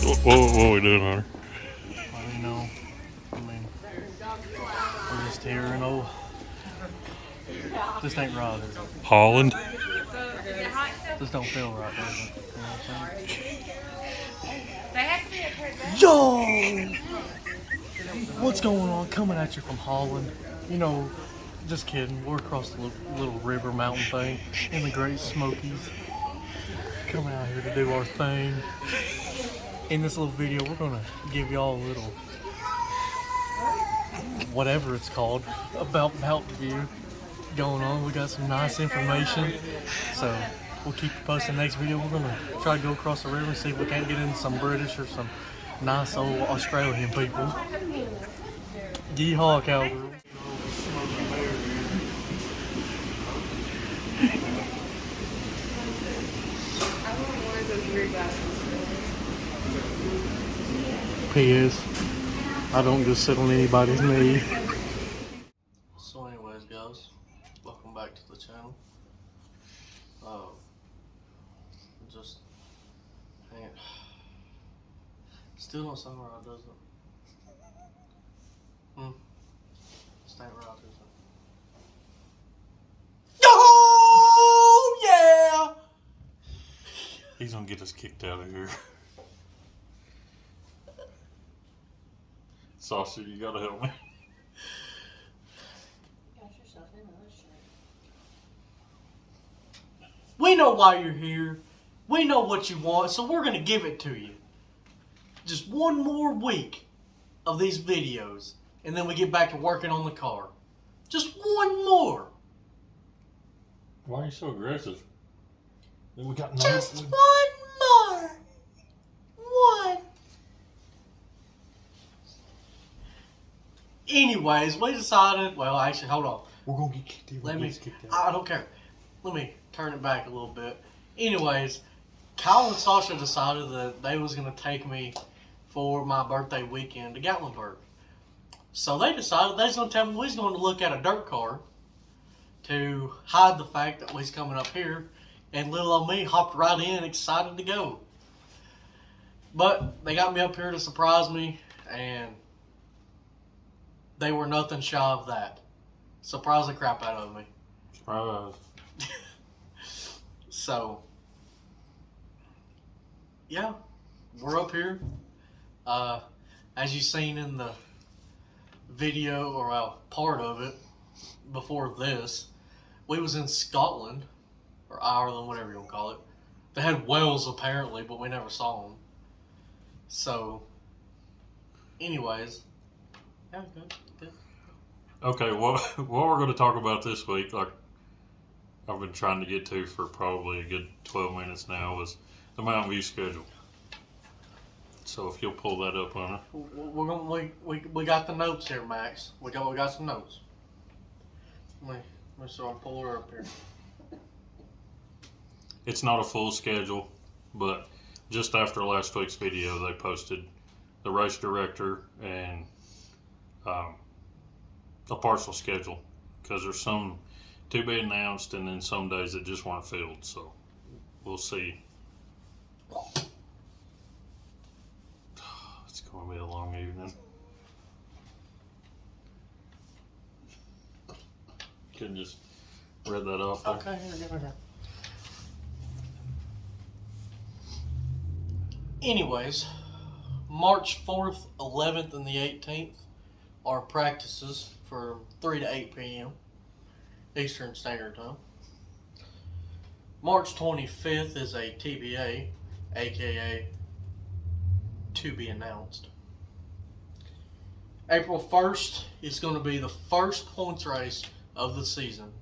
What are we doing, Hunter? I don't know. I mean, we're just here and this ain't right, is it? Holland? This don't feel right, does it? You know what I'm saying? Yo! What's going on? Coming at you from Holland. You know, just kidding. We're across the little river mountain thing in the Great Smokies. Coming out here to do our thing. In this little video, we're gonna give y'all a little, whatever it's called, about Mountain View going on. We got some nice information, so we'll keep you posted. Next video, we're gonna try to go across the river and see if we can't get into some British or some nice old Australian people. Yeehaw, cowgirl. P.S. I don't just sit on anybody's knee. So anyways, guys, welcome back to the channel. Just hang it. Still don't sound right, does it? Just ain't right, is it? Oh yeah! He's gonna get us kicked out of here. Saucer, you gotta help me. We know why you're here. We know what you want, so we're gonna give it to you. Just one more week of these videos, and then we get back to working on the car. Just one more. Why are you so aggressive? We got no. Just one more. One. Anyways, we decided. Well, actually, hold on. We're gonna get kicked out. I don't care. Let me turn it back a little bit. Anyways, Kyle and Sasha decided that they was gonna take me for my birthday weekend to Gatlinburg. So they decided they was gonna tell me we was going to look at a dirt car to hide the fact that we was coming up here, and little old me hopped right in, excited to go. But they got me up here to surprise me, and they were nothing shy of that. Surprised the crap out of me. Surprise. So, yeah, we're up here. As you seen in the video, or part of it, before this, we was in Scotland, or Ireland, whatever you want to call it. They had whales apparently, but we never saw them. So, anyways, yeah, good. Okay, what we're going to talk about this week, like I've been trying to get to for probably a good 12 minutes now, was the Mountain View schedule. So if you'll pull that up, Hunter. We got the notes here, Max. We got some notes. Let me so I'll pull her up here. It's not a full schedule, but just after last week's video, they posted the race director and a partial schedule, because there's some to be announced and then some days that just weren't filled. So we'll see. It's going to be a long evening. Couldn't just read that off there. Okay, here. Anyways, March 4th, 11th, and the 18th are practices from 3 to 8 p.m. Eastern Standard Time. March 25th is a TBA, aka to be announced. April 1st is going to be the first points race of the season.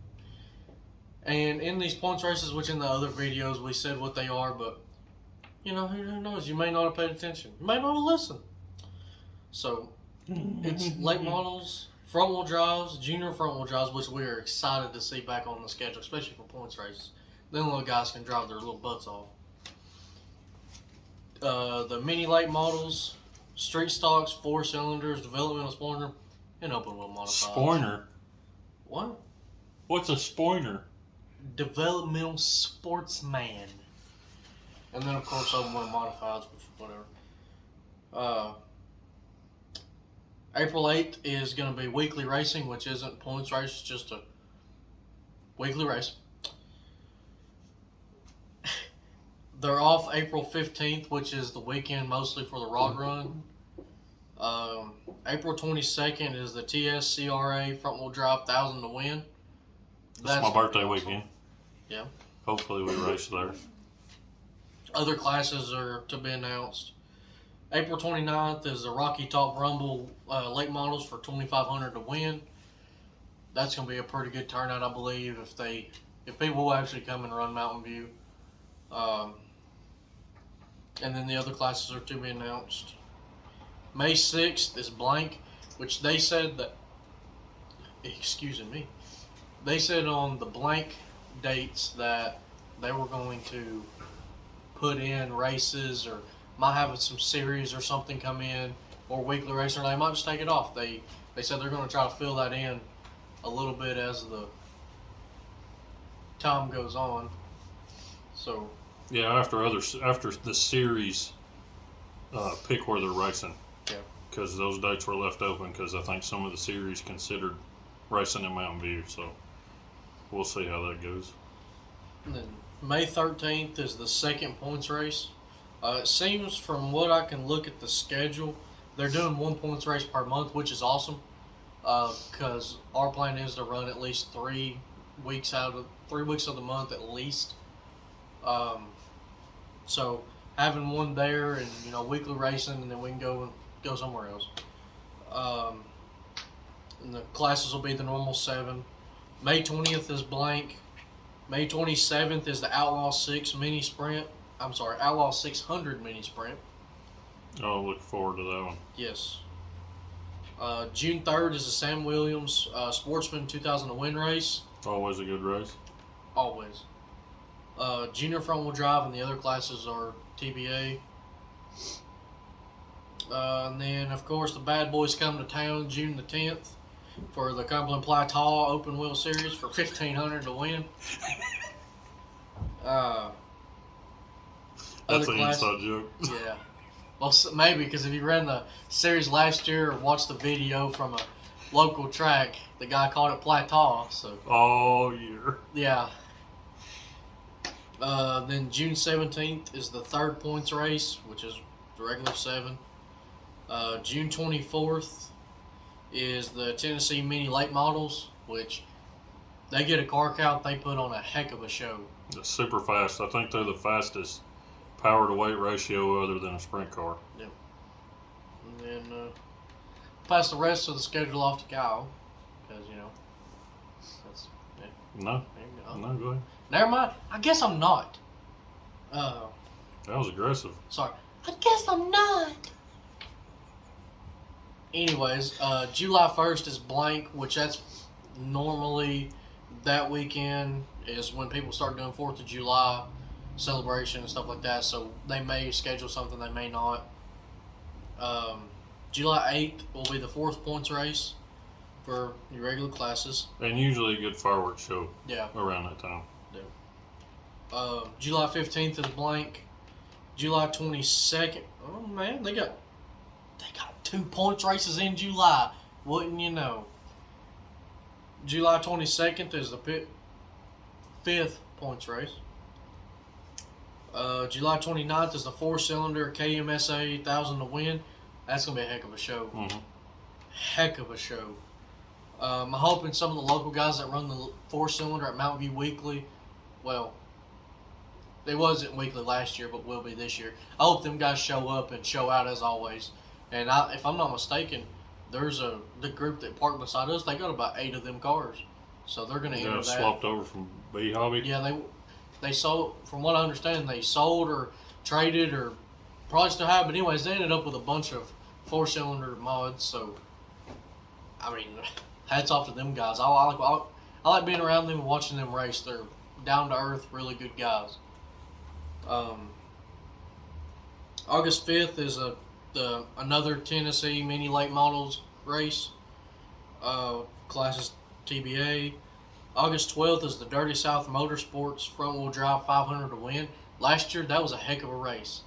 And in these points races, which in the other videos we said what they are, but you know, who knows? You may not have paid attention. You may not have listened. So, it's late models, front wheel drives, junior front wheel drives, which we are excited to see back on the schedule, especially for points races. Then little guys can drive their little butts off. The mini late models, street stocks, 4 cylinders, developmental spoiler, and open wheel modifieds. Spoiler? What? What's a spoiler? Developmental sportsman. And then, of course, open wheel modifieds, which whatever. Uh, April 8th is going to be weekly racing, which isn't points race, it's just a weekly race. They're off April 15th, which is the weekend mostly for the Rock Run. April 22nd is the TSCRA front wheel drive 1,000 to win. That's my birthday awesome. weekend. Yeah. Hopefully we race there. Other classes are to be announced. April 29th is the Rocky Top Rumble late models for 2,500 to win. That's going to be a pretty good turnout, I believe, if people will actually come and run Mountain View. And then the other classes are to be announced. May 6th is blank, which they said that, excuse me, they said on the blank dates that they were going to put in races or might have some series or something come in or weekly race, or they might just take it off. They said they're going to try to fill that in a little bit as the time goes on. So yeah, after the series, pick where they're racing. Yeah. Because those dates were left open because I think some of the series considered racing in Mountain View. So we'll see how that goes. And then May 13th is the second points race. It seems from what I can look at the schedule, they're doing one points race per month, which is awesome. Because our plan is to run at least 3 weeks of the month at least. So having one there and weekly racing, and then we can go somewhere else. And the classes will be the normal 7. May 20th is blank. May 27th is the Outlaw 600 mini sprint. Oh, look forward to that one. Yes. June 3rd is the Sam Williams Sportsman 2000 to win race. Always a good race. Always. Junior front wheel drive and the other classes are TBA. And then, of course, the Bad Boys come to town June the 10th for the Cumberland Plateau Open Wheel Series for 1,500 to win. That's an inside joke. Yeah. Well, maybe, because if you ran the series last year or watched the video from a local track, the guy called it Plateau. So. All year. Yeah. Then June 17th is the third points race, which is the regular 7. June 24th is the Tennessee Mini Late Models, which they get a car count. They put on a heck of a show. It's super fast. I think they're the fastest power to weight ratio other than a sprint car. Yep. And then pass the rest of the schedule off to Kyle, because that's No, go ahead. Never mind. I guess I'm not. That was aggressive. Sorry. I guess I'm not. Anyways, July 1st is blank, which that's normally that weekend is when people start doing 4th of July celebration and stuff like that. So they may schedule something, they may not. July 8th will be the 4th points race for your regular classes. And usually a good fireworks show. Yeah. Around that time. Yeah. July 15th is blank. July 22nd. Oh man, they got 2 points races in July. Wouldn't you know? July 22nd is the 5th points race. July 29th is the 4-cylinder KMSA 1000 to win. That's going to be a heck of a show. Mm-hmm. Heck of a show. I'm hoping some of the local guys that run the 4-cylinder at Mountain View Weekly, well, it wasn't weekly last year, but will be this year. I hope them guys show up and show out as always. And if I'm not mistaken, there's the group that parked beside us. They got about 8 of them cars, so they're going to enter that. Swapped over from B Hobby. Yeah, they sold. From what I understand, they sold or traded or probably still have. But anyways, they ended up with a bunch of 4-cylinder mods. So, I mean, hats off to them guys. I like being around them and watching them race. They're down to earth, really good guys. August 5th is another Tennessee Mini Late Models race. Classes TBA. August 12th is the Dirty South Motorsports front wheel drive 500 to win. Last year, that was a heck of a race.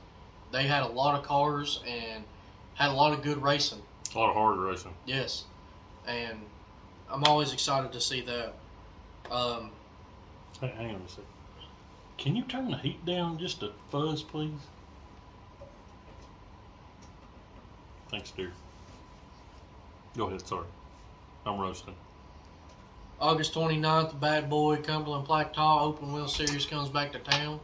They had a lot of cars, and had a lot of good racing. A lot of hard racing. Yes, and I'm always excited to see that. Hey, hang on a second. Can you turn the heat down just a fuzz, please? Thanks, dear. Go ahead, sorry. I'm roasting. August 29th, the Bad Boy Cumberland Blacktop Open Wheel Series comes back to town.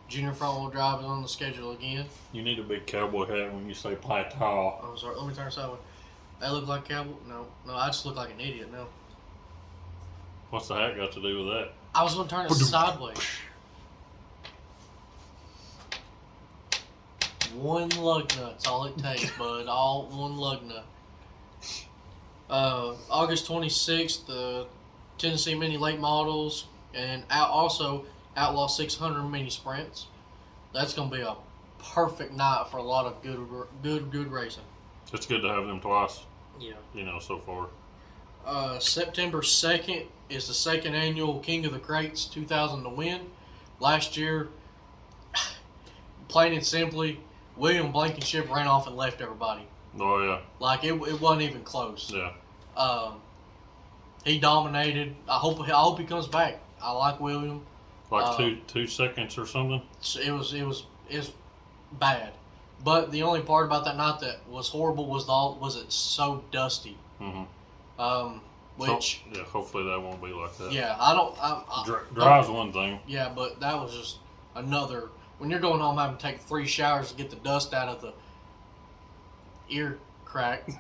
Junior front wheel drive is on the schedule again. You need a big cowboy hat when you say plateau. Oh, sorry. Let me turn sideways. I look like a cowboy? No, I just look like an idiot now. What's the hat got to do with that? I was going to turn it sideways. One lug nut's all it takes, bud. All one lug nut. August 26th, the Tennessee Mini Late Models, and also Outlaw 600 Mini Sprints. That's going to be a perfect night for a lot of good racing. It's good to have them twice. Yeah. So far. September 2nd is the second annual King of the Crates 2000 to win. Last year, plain and simply, William Blankenship ran off and left everybody. Oh, yeah. Like, it wasn't even close. Yeah. He dominated. I hope he comes back. I like William. Like 2 seconds or something? It was bad. But the only part about that night that was horrible was it so dusty. Mm-hmm. Which hopefully that won't be like that. Yeah, I don't. Drive's one thing. Yeah, but that was just another. When you're going home having to take 3 showers to get the dust out of the ear crack, I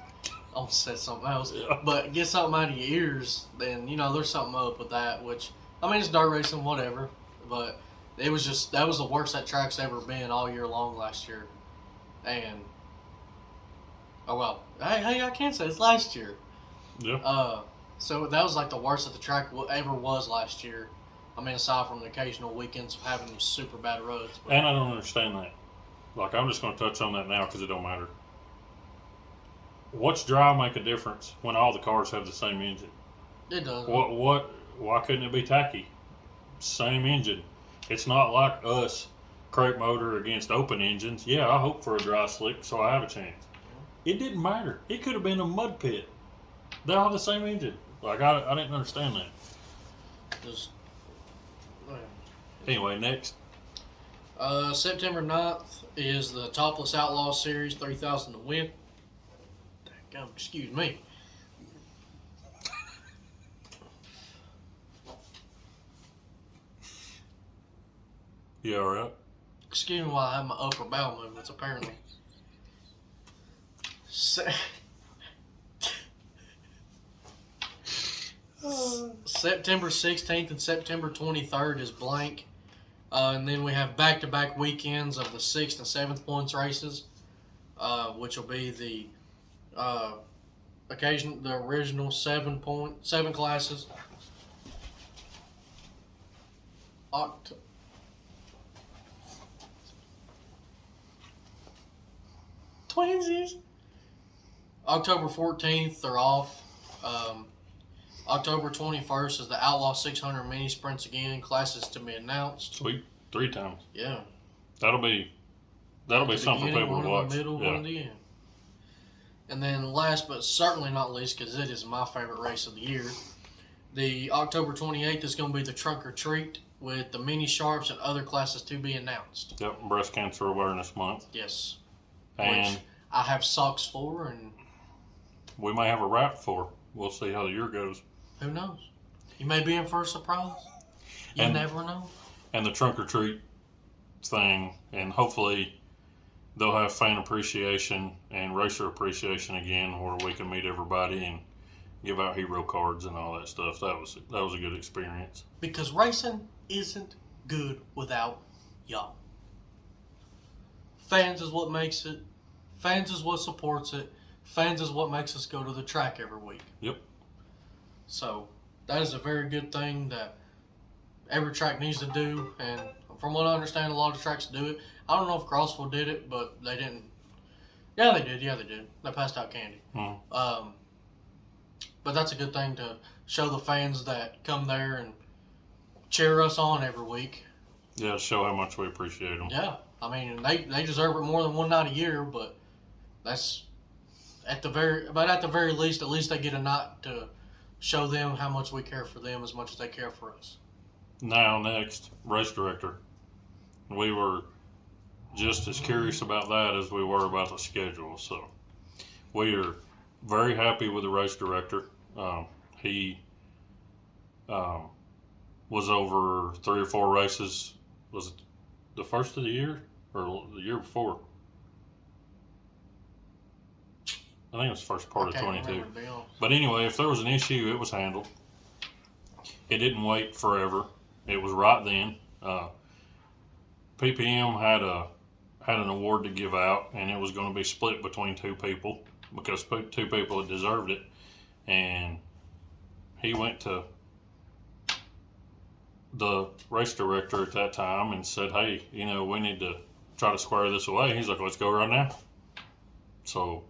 almost said something else. Yeah. But get something out of your ears, then there's something up with that. Which it's dirt racing, whatever. But that was the worst that track's ever been all year long last year. And hey, I can't say it's last year. Yeah. So that was like the worst that the track ever was last year. Aside from the occasional weekends of having super bad roads. But. And I don't understand that. Like, I'm just going to touch on that now because it don't matter. What's drive make a difference when all the cars have the same engine? It does. Why couldn't it be tacky? Same engine. It's not like us, crate motor against open engines. Yeah, I hope for a dry slick so I have a chance. It didn't matter. It could have been a mud pit. They're all the same engine. Like, I didn't understand that. Anyway, next. September 9th is the Topless Outlaw Series 3000 to win. Excuse me. You all right? Excuse me while I have my upper bowel movements, apparently. September 16th and September 23rd is blank. And then we have back-to-back weekends of the 6th and 7th points races, which will be the original 7 classes. Twinsies. October 14th, they're off. October 21st is the Outlaw 600 Mini Sprints again. Classes to be announced. Sweet. 3 times. Yeah. That'll be something for people to watch. One in the middle, one in the end. And then last but certainly not least, because it is my favorite race of the year, the October 28th is going to be the Trunk or Treat with the Mini Sharps and other classes to be announced. Yep, Breast Cancer Awareness Month. Yes. And which I have socks for, and we may have a wrap for. We'll see how the year goes. Who knows? You may be in for a surprise. You never know. And the Trunk or Treat thing, and hopefully they'll have fan appreciation and racer appreciation again, where we can meet everybody and give out hero cards and all that stuff. That was a good experience. Because racing isn't good without y'all. Fans is what makes it. Fans is what supports it. Fans is what makes us go to the track every week. Yep. So that is a very good thing that every track needs to do. And from what I understand, a lot of tracks do it. I don't know if Crossville did it, but they didn't. Yeah, they did. They passed out candy. Mm-hmm. But that's a good thing to show the fans that come there and cheer us on every week. Yeah, show how much we appreciate them. Yeah. They deserve it more than one night a year, but that's At the very least, at least they get a night to show them how much we care for them as much as they care for us. Now, next, race director. We were just as curious about that as we were about the schedule. So we are very happy with the race director. He was over 3 or 4 races. Was it the first of the year or the year before? I think it was the first part of 22. But anyway, if there was an issue, it was handled. It didn't wait forever. It was right then. PPM had an award to give out, and it was going to be split between 2 people because 2 people had deserved it. And he went to the race director at that time and said, "Hey, we need to try to square this away." He's like, "Let's go right now." So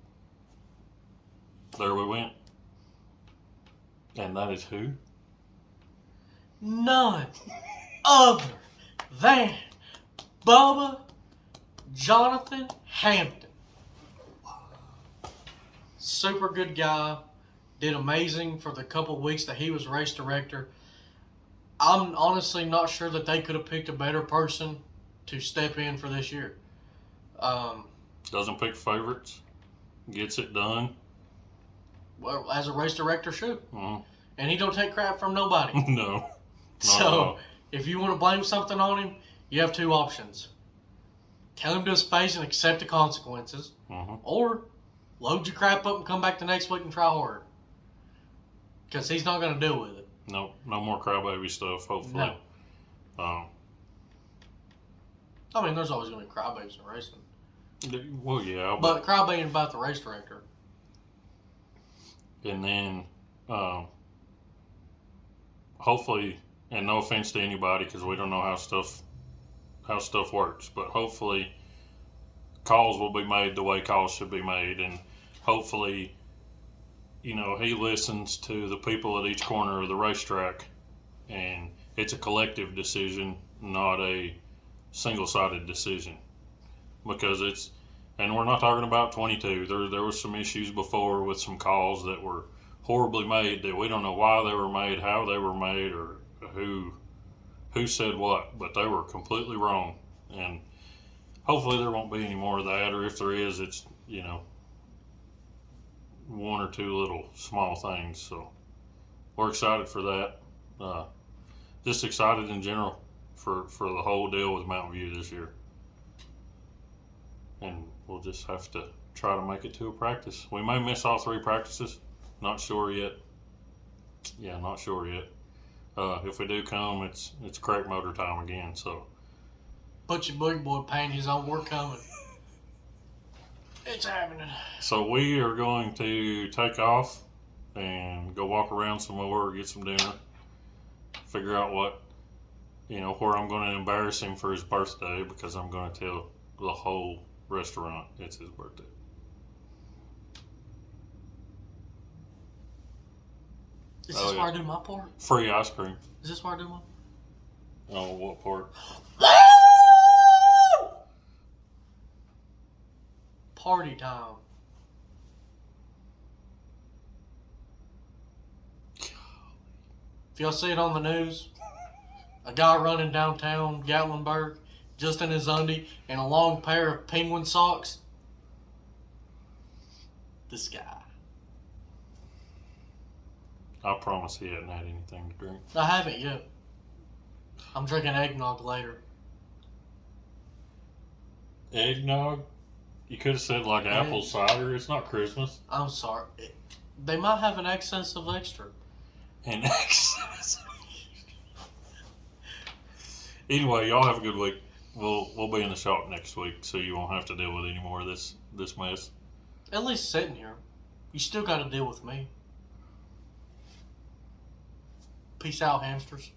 there we went. And that is who? None other than Bubba Jonathan Hampton. Super good guy. Did amazing for the couple weeks that he was race director. I'm honestly not sure that they could have picked a better person to step in for this year. Doesn't pick favorites. Gets it done. Well, as a race director should. Mm-hmm. And he don't take crap from nobody. No. So, if you want to blame something on him, you have 2 options. Tell him to his face and accept the consequences. Mm-hmm. Or load your crap up and come back the next week and try harder. Because he's not going to deal with it. No more crybaby stuff, hopefully. No. There's always going to be crybabies in racing. Well, yeah. But crybabying about the race director. And then, hopefully, and no offense to anybody because we don't know how stuff works, but hopefully calls will be made the way calls should be made, and hopefully, he listens to the people at each corner of the racetrack, and it's a collective decision, not a single-sided decision, because and we're not talking about 22. There was some issues before with some calls that were horribly made that we don't know why they were made, how they were made, or who said what, but they were completely wrong. And hopefully there won't be any more of that, or if there is, it's 1 or 2 little small things. So we're excited for that. Just excited in general for the whole deal with Mountain View this year. And we'll just have to try to make it to a practice. We may miss all 3 practices. Not sure yet. Yeah, not sure yet. If we do come, it's crack motor time again. So Put your boogie boy panties on. We're coming. It's happening. So we are going to take off and go walk around some more, get some dinner, figure out what, where I'm going to embarrass him for his birthday, because I'm going to tell the whole restaurant it's his birthday. Is this where I do my part? Free ice cream. Is this where I do my? Oh, what part? Party time. If y'all see it on the news, a guy running downtown Gatlinburg, just in his undie and a long pair of penguin socks. This guy. I promise he hadn't had anything to drink. I haven't yet. I'm drinking eggnog later. Eggnog? You could have said like apple cider. It's not Christmas. I'm sorry. They might have an excess of extra. An excess. Anyway, y'all have a good week. We'll be in the shop next week, so you won't have to deal with any more of this mess. At least sitting here. You still got to deal with me. Peace out, hamsters.